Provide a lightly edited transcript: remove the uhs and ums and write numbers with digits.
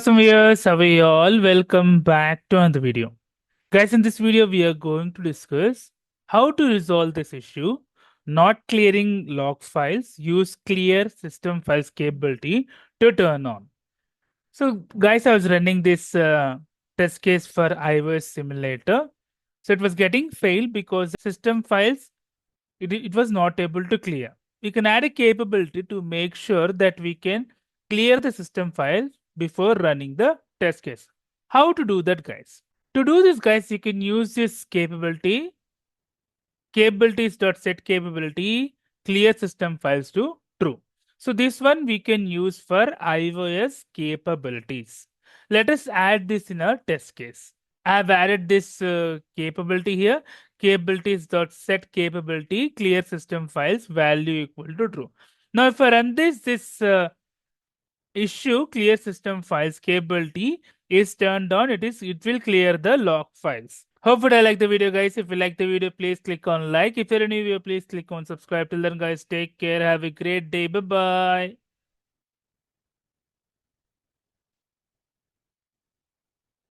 Awesome viewers, how are you all? Welcome back to another video. Guys, in this video, we are going to discuss how to resolve this issue. Not clearing log files, use clear system files capability to turn on. So, guys, I was running this test case for iOS simulator. So it was getting failed because system files it was not able to clear. We can add a capability to make sure that we can clear the system files before running the test case. How to do that, guys? To do this, guys, you can use this capability, capabilities.set capability, clear system files to true. So this one we can use for iOS capabilities. Let us add this in our test case. I have added this capability here, capabilities.set capability, clear system files, value equal to true. Now, if I run this issue clear system files capability is turned on, it will clear the log files. Hope you like the video, guys. If you like the video, please click on like. If you're a new viewer, please click on subscribe. Till then, guys, take care. Have a great day. Bye bye.